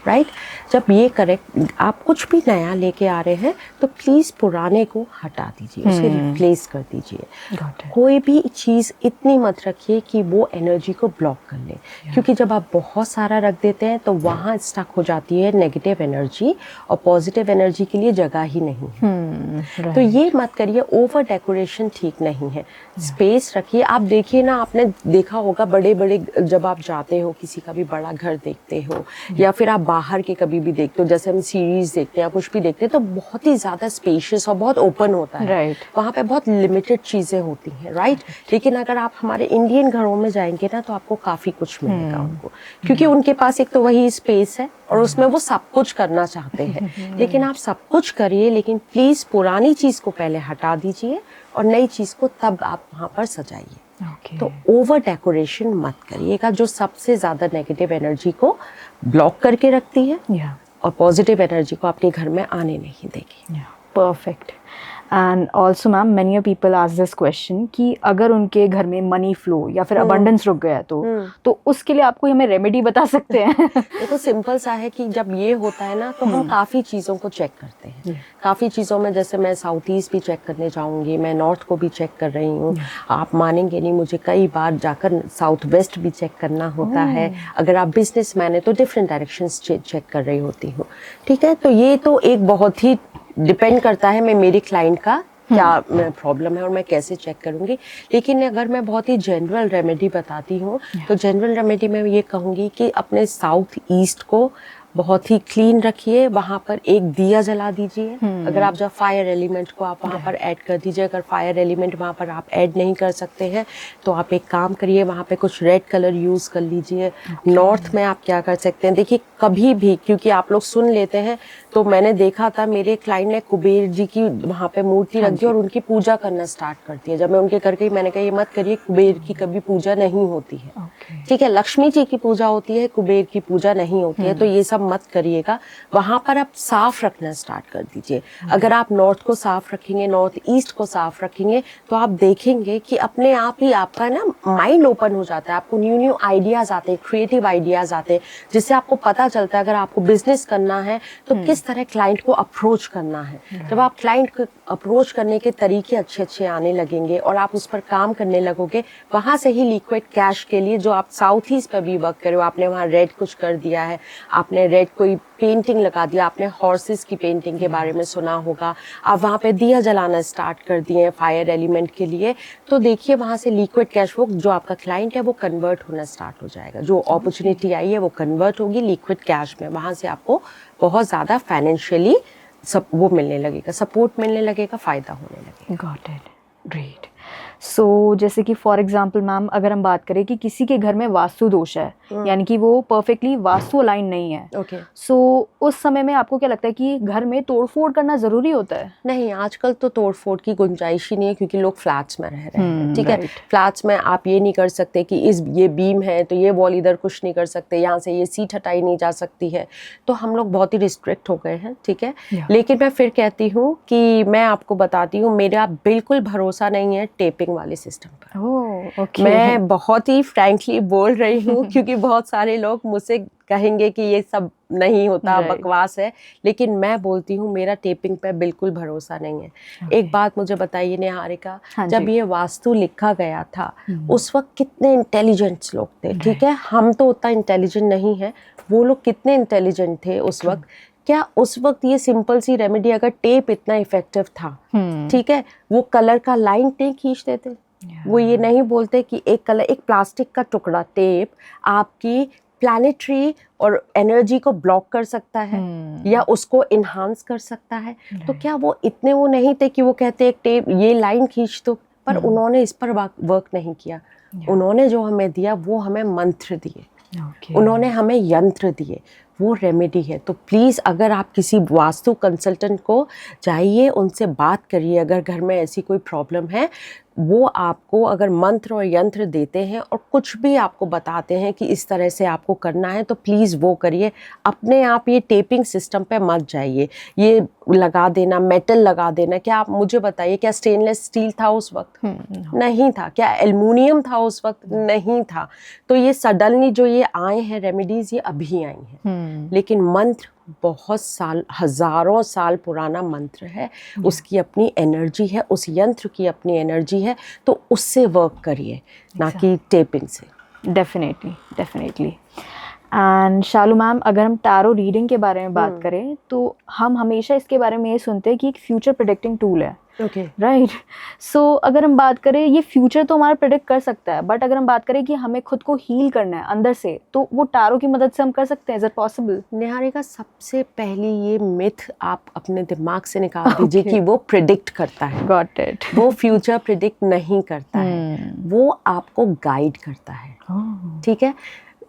right. जब ये करेक्ट आप कुछ भी नया लेके आ रहे हैं तो प्लीज़ पुराने को हटा दीजिए, उसे रिप्लेस कर दीजिए। कोई भी चीज़ इतनी मत रखिए कि वो एनर्जी को ब्लॉक कर ले, क्योंकि जब आप बहुत सारा रख देते हैं तो वहाँ स्टक हो जाती है नेगेटिव एनर्जी और पॉजिटिव एनर्जी के लिए जगह ही नहीं है। तो ये मत करिए, ओवर डेकोरेशन ठीक नहीं है। स्पेस रखिए। आप देखिए ना, आपने देखा होगा बड़े बड़े जब आप जाते हो किसी का भी बड़ा घर देखते हो या फिर आप बाहर के कभी भी देखते हो, जैसे हम सीरीज देखते हैं या कुछ भी देखते हैं, तो बहुत ही ज्यादा स्पेशियस और बहुत ओपन होता है, वहाँ पे बहुत लिमिटेड चीजें होती हैं, राइट। लेकिन अगर आप हमारे इंडियन घरों में जाएंगे ना तो आपको काफी कुछ मिलेगा उनको, क्योंकि उनके पास एक तो वही स्पेस है और उसमें वो सब कुछ करना चाहते हैं। लेकिन आप सब कुछ करिए, लेकिन प्लीज पुरानी चीज को पहले हटा दीजिए और नई चीज को तब आप वहाँ पर सजाइए। तो ओवर डेकोरेशन मत करिएगा, जो सबसे ज्यादा नेगेटिव एनर्जी को ब्लॉक करके रखती है और पॉजिटिव एनर्जी को आपके घर में आने नहीं देगी। Perfect. And also ma'am, many people ask this question कि अगर उनके घर में मनी फ्लो या फिर अबंडेंस रुक गया तो उसके लिए आपको हमें रेमेडी बता सकते हैं? देखो सिंपल सा है कि जब ये होता है ना तो हम काफ़ी चीज़ों को चेक करते हैं। काफ़ी चीज़ों में जैसे मैं साउथ ईस्ट भी चेक करने जाऊंगी, मैं नॉर्थ को भी चेक कर रही हूँ। आप मानेंगे नहीं, मुझे कई बार जाकर साउथ वेस्ट भी चेक करना होता है। अगर आप बिजनेसमैन है तो डिफरेंट डायरेक्शंस चेक कर रही होती हूँ, ठीक है। तो ये तो एक बहुत ही डिपेंड करता है मैं मेरी क्लाइंट का क्या प्रॉब्लम है और मैं कैसे चेक करूंगी। लेकिन अगर मैं बहुत ही जनरल रेमेडी बताती हूँ तो जनरल रेमेडी में ये कहूँगी कि अपने साउथ ईस्ट को बहुत ही क्लीन रखिए, वहाँ पर एक दिया जला दीजिए। अगर आप जब फायर एलिमेंट को आप वहाँ पर ऐड कर दीजिए, अगर फायर एलिमेंट वहाँ पर आप ऐड नहीं कर सकते हैं तो आप एक काम करिए, वहाँ पे कुछ रेड कलर यूज़ कर लीजिए। नॉर्थ में आप क्या कर सकते हैं, देखिए कभी भी, क्योंकि आप लोग सुन लेते हैं, तो मैंने देखा था मेरे क्लाइंट ने कुबेर जी की वहाँ पे मूर्ति रख दी और उनकी पूजा करना स्टार्ट कर दिया। जब मैं उनके घर गई मैंने कहा ये मत करिए, कुबेर की कभी पूजा नहीं होती है, ठीक है। लक्ष्मी जी की पूजा होती है, कुबेर की पूजा नहीं होती है, तो ये सब मत करिएगा। वहां पर आप साफ रखना स्टार्ट कर दीजिए। अगर आप नॉर्थ को साफ रखेंगे, नॉर्थ ईस्ट को साफ रखेंगे, तो आप देखेंगे कि अपने आप ही आपका ना माइंड ओपन हो जाता है, आपको न्यू न्यू आइडियाज आते हैं, क्रिएटिव आइडियाज आते हैं, जिससे आपको पता चलता है अगर आपको बिजनेस करना है तो किस तरह क्लाइंट को अप्रोच करना है। जब आप क्लाइंट को अप्रोच करने के तरीके अच्छे अच्छे आने लगेंगे और आप उस पर काम करने लगोगे, वहां से ही लिक्विड कैश के लिए जो आप साउथ ईस्ट पर भी वर्क करे हो, आपने वहाँ रेड कुछ कर दिया है, आपने रेड कोई पेंटिंग लगा दिया, आपने हॉर्सेस की पेंटिंग के बारे में सुना होगा, आप वहाँ पे दिया जलाना स्टार्ट कर दिए फायर एलिमेंट के लिए, तो देखिए वहाँ से लिक्विड कैश फ्लो, जो आपका क्लाइंट है वो कन्वर्ट होना स्टार्ट हो जाएगा, जो अपॉर्चुनिटी आई है वो कन्वर्ट होगी लिक्विड कैश में, वहाँ से आपको बहुत ज़्यादा फाइनेंशियली सब वो मिलने लगेगा, सपोर्ट मिलने लगेगा, फ़ायदा होने लगेगा। Got it, great. सो जैसे कि फॉर एग्जांपल मैम, अगर हम बात करें कि किसी के घर में वास्तु दोष है, यानी कि वो परफेक्टली वास्तु अलाइन नहीं है, ओके। सो उस समय में आपको क्या लगता है कि घर में तोड़फोड़ करना ज़रूरी होता है? नहीं, आजकल तो तोड़फोड़ की गुंजाइश ही नहीं है, क्योंकि लोग फ्लैट्स में रह रहे हैं, ठीक है। right. फ्लैट्स में आप ये नहीं कर सकते कि ये बीम है तो ये वॉल इधर कुछ नहीं कर सकते, यहाँ से ये सीट हटाई नहीं जा सकती है, तो हम लोग बहुत ही रिस्ट्रिक्ट हो गए हैं, ठीक है। Yeah. लेकिन मैं फिर कहती हूँ कि मैं आपको बताती हूँ, मेरा बिल्कुल भरोसा नहीं है टेपिंग वाले सिस्टम पर। ओह, ओके। मैं बहुत ही फ्रैंकली बोल रही हूँ क्योंकि बहुत सारे लोग मुझसे कहेंगे कि ये सब नहीं होता, Right. बकवास है, लेकिन मैं बोलती हूँ मेरा टेपिंग पे बिल्कुल भरोसा नहीं है। एक बात मुझे बताइए निहारिका, हाँ जब जी। ये वास्तु लिखा गया था उस वक्त कितने इंटेलिजेंट लोग थे, ठीक है। हम तो उतना इंटेलिजेंट नहीं है, वो लोग कितने इंटेलिजेंट थे उस वक्त। क्या उस वक्त ये सिंपल सी रेमेडी, अगर टेप इतना इफेक्टिव था, ठीक है, वो कलर का लाइन नहीं खींचते थे, वो ये नहीं बोलते कि एक प्लास्टिक का टुकड़ा टेप आपकी प्लैनेटरी और एनर्जी को ब्लॉक कर सकता है या उसको इन्हांस कर सकता है, तो क्या वो इतने वो नहीं थे कि वो कहते एक टेप ये लाइन खींच दो, पर उन्होंने इस पर वर्क नहीं किया। उन्होंने जो हमें दिया वो हमें मंत्र दिए, उन्होंने हमें यंत्र दिए, वो रेमेडी है। तो प्लीज़ अगर आप किसी वास्तु कंसल्टेंट को जाइए, उनसे बात करिए, अगर घर में ऐसी कोई प्रॉब्लम है, वो आपको अगर मंत्र और यंत्र देते हैं और कुछ भी आपको बताते हैं कि इस तरह से आपको करना है, तो प्लीज़ वो करिए। अपने आप ये टेपिंग सिस्टम पे मत जाइए, ये लगा देना, मेटल लगा देना। क्या आप मुझे बताइए, क्या स्टेनलेस स्टील था उस वक्त? नहीं था। क्या एल्युमिनियम था उस वक्त? नहीं था। तो ये सडनली जो ये आए हैं रेमेडीज़, ये अभी आई हैं, लेकिन मंत्र बहुत साल, हजारों साल पुराना मंत्र है, उसकी अपनी एनर्जी है, उस यंत्र की अपनी एनर्जी है, तो उससे वर्क करिए, ना कि टेपिंग से। डेफिनेटली। एंड शालू मैम, अगर हम टैरो रीडिंग के बारे में बात करें, तो हम हमेशा इसके बारे में ये सुनते हैं कि एक फ्यूचर प्रेडिक्टिंग टूल है, राइट। सो अगर हम बात करें, ये फ्यूचर तो हमारा प्रेडिक्ट कर सकता है, बट अगर हम बात करें कि हमें खुद को हील करना है अंदर से, तो वो टैरो की मदद से हम कर सकते हैं? Is it possible? निहारिका, सबसे पहले ये मिथ आप अपने दिमाग से निकाल दीजिए कि वो प्रेडिक्ट करता है। Got it. वो फ्यूचर प्रेडिक्ट नहीं करता है, वो आपको गाइड करता है, ठीक है।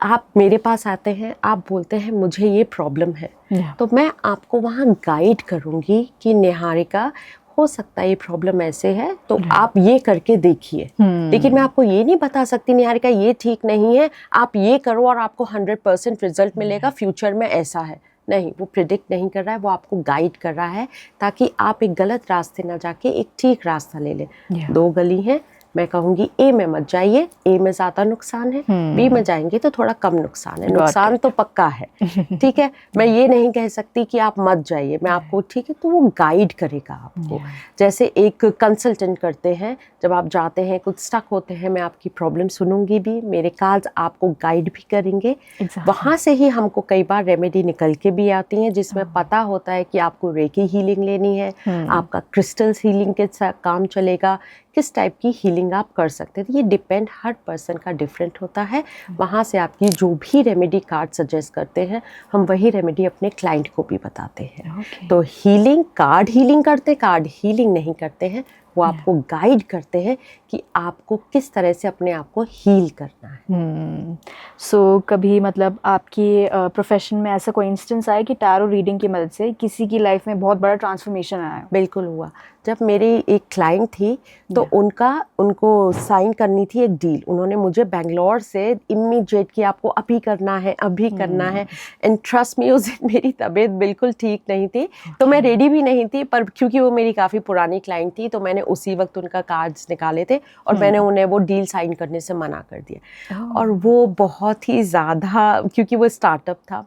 आप मेरे पास आते हैं, आप बोलते हैं मुझे ये प्रॉब्लम है, तो मैं आपको वहाँ गाइड करूँगी कि निहारिका, हो सकता है ये प्रॉब्लम ऐसे है, तो आप ये करके देखिए। लेकिन मैं आपको ये नहीं बता सकती निहारिका ये ठीक नहीं है, आप ये करो और आपको 100% रिजल्ट मिलेगा, फ्यूचर में ऐसा है। नहीं, वो प्रिडिक्ट नहीं कर रहा है, वो आपको गाइड कर रहा है, ताकि आप एक गलत रास्ते ना जाके एक ठीक रास्ता ले लें। 2 गली हैं, मैं कहूँगी ए में मत जाइए, ए में ज़्यादा नुकसान है, बी में जाएंगे तो थोड़ा कम नुकसान है, नुकसान तो पक्का है, ठीक है। मैं ये नहीं कह सकती कि आप मत जाइए, मैं आपको, ठीक है, तो वो गाइड करेगा आपको। जैसे एक कंसल्टेंट करते हैं, जब आप जाते हैं, कुछ स्टक होते हैं, मैं आपकी प्रॉब्लम सुनूंगी भी, मेरे कार्ड्स आपको गाइड भी करेंगे। वहाँ से ही हमको कई बार रेमेडी निकल के भी आती हैं, जिसमें पता होता है कि आपको रेकी हीलिंग लेनी है, आपका क्रिस्टल्स हीलिंग के साथ काम चलेगा, किस टाइप की हीलिंग आप कर सकते हैं। ये डिपेंड, हर पर्सन का डिफरेंट होता है। वहाँ से आपकी जो भी रेमेडी कार्ड सजेस्ट करते हैं, हम वही रेमेडी अपने क्लाइंट को भी बताते हैं। तो हीलिंग, कार्ड हीलिंग करते, कार्ड हीलिंग नहीं करते हैं, वो आपको गाइड करते हैं कि आपको किस तरह से अपने आप को हील करना है। सो कभी मतलब आपकी प्रोफेशन में ऐसा कोई इंस्टेंस आया कि टैरो रीडिंग की मदद से किसी की लाइफ में बहुत बड़ा ट्रांसफॉर्मेशन आया? बिल्कुल हुआ। जब मेरी एक क्लाइंट थी, तो उनको साइन करनी थी एक डील। उन्होंने मुझे बेंगलोर से इमीडिएट कि आपको अभी करना है, अभी करना है। एंड ट्रस्ट मी, उस दिन मेरी तबीयत बिल्कुल ठीक नहीं थी, तो मैं रेडी भी नहीं थी, पर क्योंकि वो मेरी काफ़ी पुरानी क्लाइंट थी, तो मैंने उसी वक्त उनका कार्ड्स निकाले थे और मैंने उन्हें वो डील साइन करने से मना कर दिया। और वो बहुत ही ज़्यादा, क्योंकि वो स्टार्टअप था,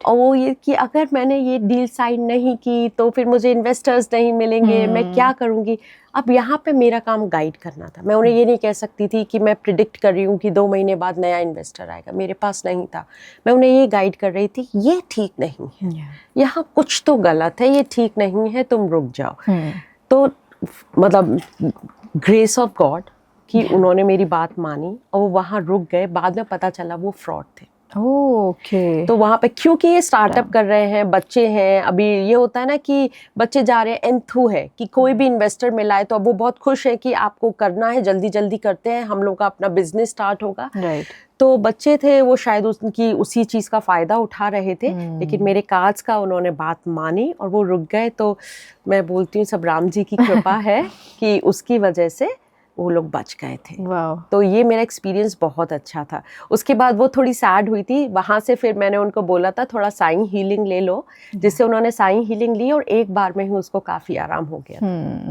और वो ये कि अगर मैंने ये डील साइन नहीं की तो फिर मुझे इन्वेस्टर्स नहीं मिलेंगे, मैं मैं क्या करूँगी। अब यहाँ पे मेरा काम गाइड करना था। मैं उन्हें ये नहीं कह सकती थी कि मैं प्रिडिक्ट कर रही हूँ कि 2 महीने बाद नया इन्वेस्टर आएगा, मेरे पास नहीं था। मैं उन्हें ये गाइड कर रही थी, ये ठीक नहीं है, यहाँ कुछ तो गलत है, ये ठीक नहीं है, तुम रुक जाओ। तो मतलब ग्रेस ऑफ गॉड कि उन्होंने मेरी बात मानी और वो वहाँ रुक गए। बाद में पता चला वो फ्रॉड थे। ओके। तो वहाँ पे क्योंकि ये स्टार्टअप कर रहे हैं, बच्चे हैं, अभी ये होता है ना कि बच्चे जा रहे हैं, एंथू है कि कोई भी इन्वेस्टर मिला है तो अब वो बहुत खुश है कि आपको करना है, जल्दी जल्दी करते हैं, हम लोग का अपना बिजनेस स्टार्ट होगा। राइट। तो बच्चे थे, वो शायद उनकी उसी चीज़ का फ़ायदा उठा रहे थे। लेकिन मेरे काज का उन्होंने बात मानी और वो रुक गए। तो मैं बोलती हूँ सब राम जी की कृपा है कि उसकी वजह से वो लोग बच गए थे। वाओ। तो ये मेरा एक्सपीरियंस बहुत अच्छा था। उसके बाद वो थोड़ी सैड हुई थी। वहाँ से फिर मैंने उनको बोला था थोड़ा साइन हीलिंग ले लो, जिससे उन्होंने साइन हीलिंग ली और एक बार में ही उसको काफ़ी आराम हो गया।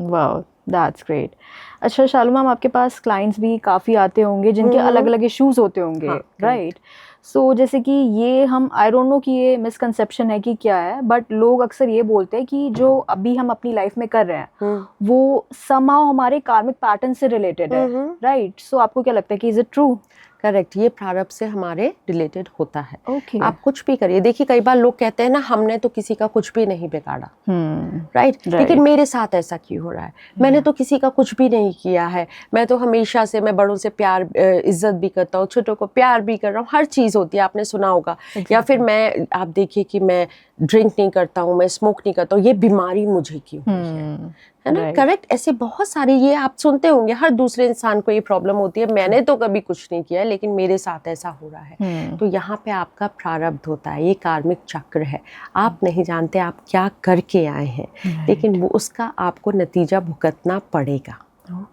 Wow, that's great. अच्छा शालू मैम, आपके पास क्लाइंट्स भी काफ़ी आते होंगे जिनके अलग अलग इश्यूज होते होंगे, राइट? सो जैसे कि ये हम आई डोंट नो कि ये मिसकंसेप्शन है कि क्या है, बट लोग अक्सर ये बोलते हैं कि जो अभी हम अपनी लाइफ में कर रहे हैं वो somehow हमारे कार्मिक पैटर्न से रिलेटेड है, राइट? सो आपको क्या लगता है कि इज इट ट्रू? करेक्ट, ये प्रारब्ध से हमारे रिलेटेड होता है। Okay. आप कुछ भी करिए। देखिए कई बार लोग कहते हैं ना हमने तो किसी का कुछ भी नहीं बिगाड़ा, राइट? लेकिन मेरे साथ ऐसा क्यों हो रहा है? मैंने तो किसी का कुछ भी नहीं किया है। मैं तो हमेशा से, मैं बड़ों से प्यार इज्जत भी करता हूँ, छोटों को प्यार भी कर रहा हूँ, हर चीज़ होती है, आपने सुना होगा। या फिर मैं, आप देखिए कि मैं ड्रिंक नहीं करता हूँ, मैं स्मोक नहीं करता हूँ, ये बीमारी मुझे क्यों हुई है ना? करेक्ट। ऐसे बहुत सारी, ये आप सुनते होंगे, हर दूसरे इंसान को ये प्रॉब्लम होती है। मैंने तो कभी कुछ नहीं किया लेकिन मेरे साथ ऐसा हो रहा है। तो यहाँ पे आपका प्रारब्ध होता है, ये कार्मिक चक्र है। आप नहीं जानते आप क्या करके आए हैं, लेकिन वो उसका आपको नतीजा भुगतना पड़ेगा।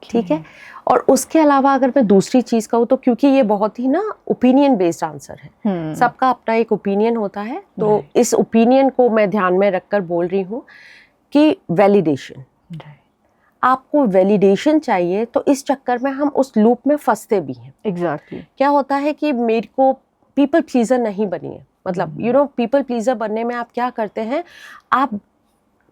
ठीक है। और उसके अलावा अगर मैं दूसरी चीज़ कहूँ तो, क्योंकि ये बहुत ही ना ओपिनियन बेस्ड आंसर है, सबका अपना एक ओपिनियन होता है, तो इस ओपिनियन को मैं ध्यान में रखकर बोल रही हूँ कि वैलिडेशन, आपको वैलिडेशन चाहिए। तो इस चक्कर में हम उस लूप में फंसते भी हैं। एग्जैक्टली। क्या होता है कि मेरे को पीपल प्लीजर नहीं बनिए, मतलब यू नो पीपल प्लीजर बनने में आप क्या करते हैं, आप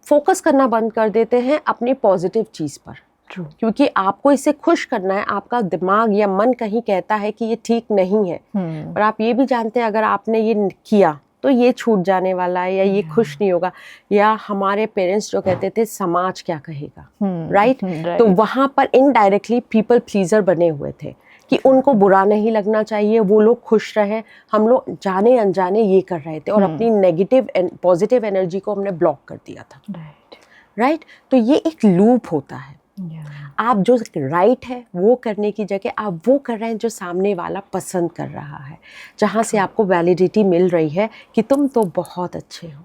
फोकस करना बंद कर देते हैं अपनी पॉजिटिव चीज़ पर। True. क्योंकि आपको इसे खुश करना है, आपका दिमाग या मन कहीं कहता है कि ये ठीक नहीं है, और आप ये भी जानते हैं अगर आपने ये किया तो ये छूट जाने वाला है, या ये खुश नहीं होगा, या हमारे पेरेंट्स जो कहते थे समाज क्या कहेगा, राइट? तो वहाँ पर इनडायरेक्टली पीपल प्लीजर बने हुए थे कि उनको बुरा नहीं लगना चाहिए, वो लोग खुश रहे। हम लोग जाने अनजाने ये कर रहे थे और अपनी नेगेटिव एंड पॉजिटिव एनर्जी को हमने ब्लॉक कर दिया था, राइट? तो ये एक लूप होता है। आप जो राइट है वो करने की जगह आप वो कर रहे हैं जो सामने वाला पसंद कर रहा है, जहाँ से आपको वैलिडिटी मिल रही है कि तुम तो बहुत अच्छे हो।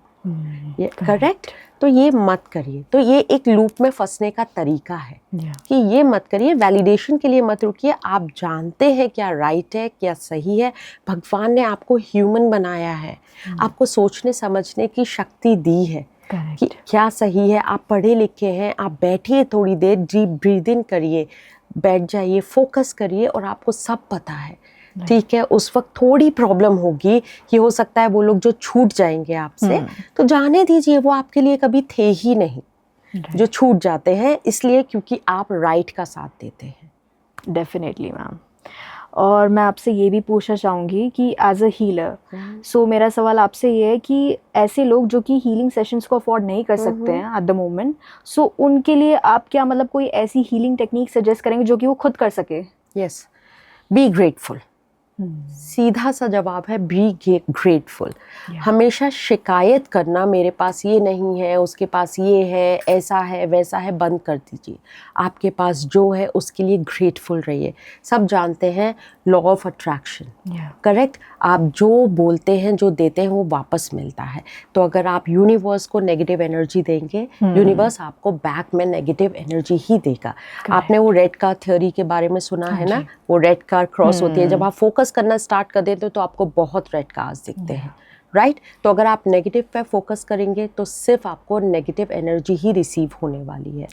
ये करेक्ट। तो ये मत करिए। तो ये एक लूप में फंसने का तरीका है कि ये मत करिए, वैलिडेशन के लिए मत रुकिए। आप जानते हैं क्या राइट है, क्या सही है। भगवान ने आपको ह्यूमन बनाया है, आपको सोचने समझने की शक्ति दी है कि क्या सही है। आप पढ़े लिखे हैं, आप बैठिए थोड़ी देर, डीप ब्रीदिंग करिए, बैठ जाइए, फोकस करिए और आपको सब पता है, ठीक है। उस वक्त थोड़ी प्रॉब्लम होगी कि हो सकता है वो लोग जो छूट जाएंगे आपसे, तो जाने दीजिए, वो आपके लिए कभी थे ही नहीं जो छूट जाते हैं, इसलिए क्योंकि आप राइट का साथ देते हैं। Definitely ma'am. और मैं आपसे ये भी पूछना चाहूँगी कि एज अ हीलर, सो मेरा सवाल आपसे ये है कि ऐसे लोग जो कि हीलिंग सेशंस को अफोर्ड नहीं कर सकते हैं एट द मोमेंट, सो उनके लिए आप क्या मतलब कोई ऐसी हीलिंग टेक्निक सजेस्ट करेंगे जो कि वो खुद कर सके? Yes, be grateful. सीधा सा जवाब है, बी ग्रेटफुल। हमेशा शिकायत करना, मेरे पास ये नहीं है, उसके पास ये है, ऐसा है वैसा है, बंद कर दीजिए। आपके पास जो है उसके लिए ग्रेटफुल रहिए। सब जानते हैं लॉ ऑफ अट्रैक्शन, करेक्ट। आप जो बोलते हैं, जो देते हैं, वो वापस मिलता है। तो अगर आप यूनिवर्स को नेगेटिव एनर्जी देंगे, यूनिवर्स आपको बैक में नेगेटिव एनर्जी ही देगा। आपने वो रेड कार थ्योरी के बारे में सुना है ना, वो रेड कार क्रॉस होती है, जब आप फोकस करना स्टार्ट कर देते हो तो आपको बहुत रेड कार्स दिखते हैं, राइट? तो अगर आप नेगेटिव पे फोकस करेंगे तो सिर्फ आपको नेगेटिव एनर्जी ही रिसीव होने वाली है।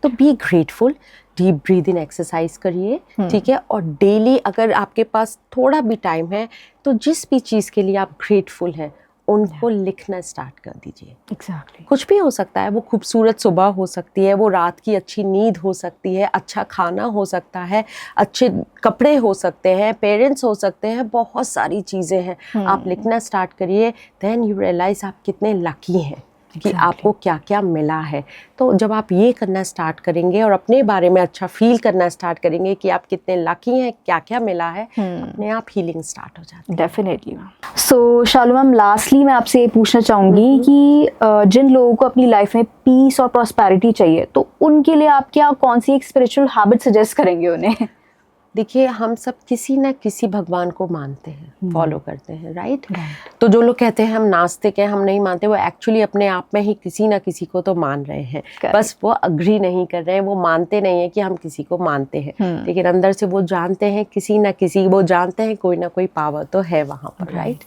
तो be grateful, deep breathing exercise करिए, ठीक है। और डेली अगर आपके पास थोड़ा भी टाइम है तो जिस भी चीज़ के लिए आप ग्रेटफुल हैं उनको लिखना स्टार्ट कर दीजिए। एग्जैक्टली। कुछ भी हो सकता है, वो खूबसूरत सुबह हो सकती है, वो रात की अच्छी नींद हो सकती है, अच्छा खाना हो सकता है, अच्छे कपड़े हो सकते हैं, पेरेंट्स हो सकते हैं, बहुत सारी चीज़ें हैं। आप लिखना स्टार्ट करिए, देन यू रियलाइज़ आप कितने लकी हैं कि आपको क्या क्या मिला है। तो जब आप ये करना स्टार्ट करेंगे और अपने बारे में अच्छा फील करना स्टार्ट करेंगे कि आप कितने लकी हैं, क्या क्या मिला है, अपने आप हीलिंग स्टार्ट हो जाती है। डेफिनेटली। सो शालू मैम, लास्टली मैं आपसे ये पूछना चाहूँगी कि जिन लोगों को अपनी लाइफ में पीस और प्रॉस्पेरिटी चाहिए, तो उनके लिए आप क्या कौन सी एक स्पिरिचुअल हैबिट सजेस्ट करेंगे उन्हें? देखिए, हम सब किसी न किसी भगवान को मानते हैं, फॉलो करते हैं, राइट? तो जो लोग कहते हैं हम नास्तिक हैं, हम नहीं मानते, वो एक्चुअली अपने आप में ही किसी न किसी को तो मान रहे हैं। बस वो अग्री नहीं कर रहे हैं, वो मानते नहीं है कि हम किसी को मानते हैं, लेकिन अंदर से वो जानते हैं किसी न किसी, वो जानते हैं कोई ना कोई पावर तो है वहाँ पर, राइट?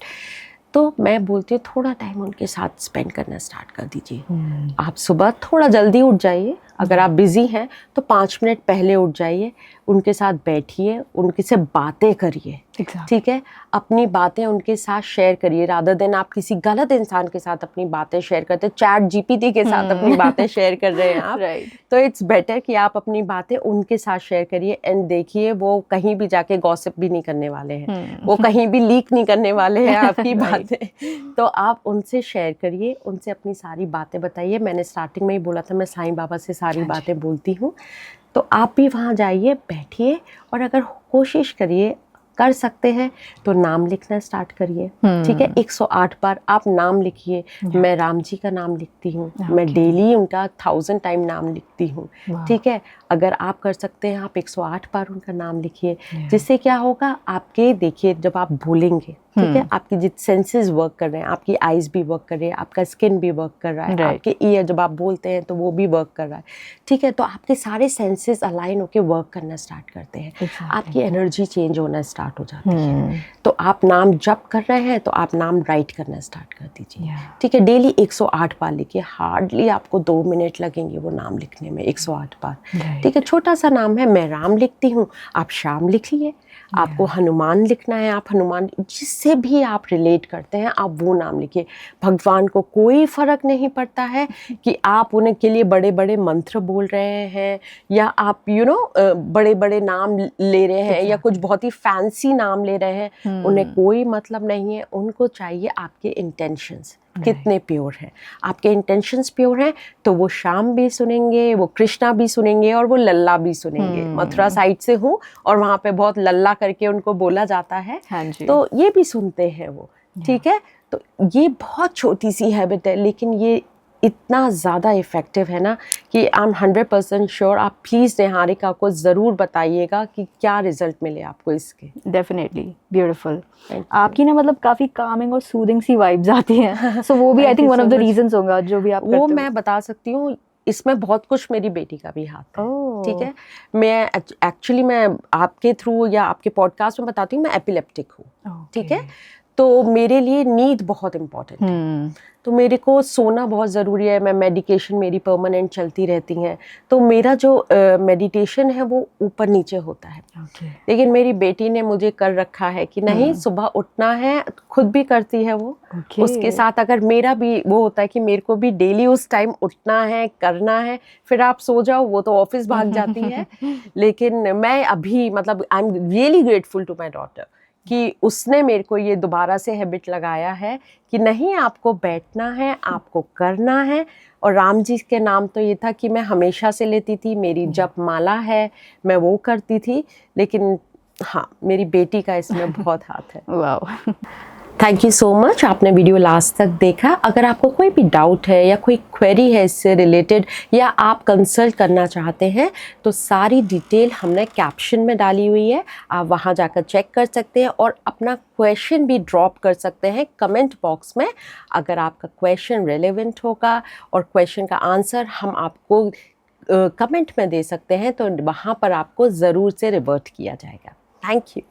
तो मैं बोलती हूँ थोड़ा टाइम उनके साथ स्पेंड करना स्टार्ट कर दीजिए। आप सुबह थोड़ा जल्दी उठ जाइए, अगर आप बिज़ी हैं तो 5 मिनट पहले उठ जाइए, उनके साथ बैठिए, उनके से बातें करिए, ठीक है? अपनी बातें उनके साथ शेयर करिए, रादर देन आप किसी गलत इंसान के साथ अपनी बातें शेयर करते, चैट जीपीटी के साथ अपनी बातें शेयर कर रहे हैं आप, तो इट्स बेटर कि आप अपनी बातें उनके साथ शेयर करिए। एंड देखिए, वो कहीं भी जाके गॉसिप भी नहीं करने वाले हैं, वो कहीं भी लीक नहीं करने वाले हैं आपकी बातें। तो आप उनसे शेयर करिए, उनसे अपनी सारी बातें बताइए। मैंने स्टार्टिंग में ही बोला था, मैं साईं बाबा से सारी बातें बोलती हूँ, तो आप भी वहाँ जाइए, बैठिए, और अगर कोशिश करिए, कर सकते हैं तो नाम लिखना स्टार्ट करिए, ठीक है? 108 बार आप नाम लिखिए। मैं राम जी का नाम लिखती हूँ, मैं डेली उनका 1000 टाइम नाम लिखती हूँ, ठीक है? अगर आप कर सकते हैं, आप 108 बार उनका नाम लिखिए, जिससे क्या होगा, आपके देखिए जब आप भूलेंगे, ठीक है, आपकी जित सेंसेस वर्क कर रहे हैं, आपकी आइज़ भी वर्क कर रही है, आपका स्किन भी वर्क कर रहा है, आपके ईयर जब आप बोलते हैं तो वो भी वर्क कर रहा है, ठीक है? तो आपके सारे सेंसेस अलाइन होकर वर्क करना स्टार्ट करते हैं, आपकी एनर्जी चेंज होना स्टार्ट हो जाती है। तो आप नाम जप कर रहे हैं तो आप नाम राइट करना स्टार्ट कर दीजिए, ठीक है? डेली 108 बार लिखिए, हार्डली आपको 2 मिनट लगेंगे वो नाम लिखने में, 108 बार, ठीक है? छोटा सा नाम है, मैं राम लिखती हूँ, आप श्याम लिख लिए। आपको हनुमान लिखना है, आप हनुमान, जिससे भी आप रिलेट करते हैं आप वो नाम लिखिए। भगवान को कोई फ़र्क नहीं पड़ता है कि आप उनके लिए बड़े बड़े मंत्र बोल रहे हैं, या आप बड़े बड़े नाम ले रहे हैं, या कुछ बहुत ही फैंसी नाम ले रहे हैं, उन्हें कोई मतलब नहीं है। उनको चाहिए आपके इंटेंशंस कितने प्योर हैं। आपके इंटेंशंस प्योर हैं तो वो श्याम भी सुनेंगे, वो कृष्णा भी सुनेंगे, और वो लल्ला भी सुनेंगे। मथुरा साइड से हूँ और वहाँ पे बहुत लल्ला करके उनको बोला जाता है, तो ये भी सुनते हैं वो, ठीक है? तो ये बहुत छोटी सी हैबिट है, लेकिन ये इतना ज़्यादा इफ़ेक्टिव है ना कि आई एम 100% श्योर। आप प्लीज़ निहारिका को ज़रूर बताइएगा कि क्या रिजल्ट मिले आपको इसके। Definitely beautiful. आपकी ना मतलब काफ़ी कामिंग और सूदिंग सी वाइब्स आती हैं, सो वो भी I think one of the reasons होगा जो भी आप वो मैं बता सकती हूँ। इसमें बहुत कुछ मेरी बेटी का भी हाथ है, ठीक है? मैं एक्चुअली मैं आपके थ्रू या आपके पॉडकास्ट में बताती हूँ, मैं एपिलेप्टिक हूँ, ठीक है? तो मेरे लिए नींद बहुत इम्पॉर्टेंट है, तो मेरे को सोना बहुत ज़रूरी है। मैं मेडिकेशन मेरी परमानेंट चलती रहती हैं, तो मेरा जो मेडिटेशन है वो ऊपर नीचे होता है। लेकिन मेरी बेटी ने मुझे कर रखा है कि नहीं, सुबह उठना है, खुद भी करती है वो। उसके साथ अगर मेरा भी वो होता है कि मेरे को भी डेली उस टाइम उठना है, करना है, फिर आप सो जाओ, वो तो ऑफिस भाग जाती है। लेकिन मैं अभी मतलब I am really grateful to my daughter कि उसने मेरे को ये दोबारा से हैबिट लगाया है कि नहीं, आपको बैठना है, आपको करना है। और राम जी के नाम तो ये था कि मैं हमेशा से लेती थी, मेरी जप माला है, मैं वो करती थी। लेकिन हाँ, मेरी बेटी का इसमें बहुत हाथ है। वाह, थैंक यू सो मच, आपने वीडियो लास्ट तक देखा। अगर आपको कोई भी डाउट है या कोई क्वेरी है इससे रिलेटेड, या आप कंसल्ट करना चाहते हैं, तो सारी डिटेल हमने कैप्शन में डाली हुई है, आप वहां जाकर चेक कर सकते हैं और अपना क्वेश्चन भी ड्रॉप कर सकते हैं कमेंट बॉक्स में। अगर आपका क्वेश्चन रेलेवेंट होगा और क्वेश्चन का आंसर हम आपको कमेंट में दे सकते हैं, तो वहाँ पर आपको ज़रूर से रिवर्ट किया जाएगा। Thank you.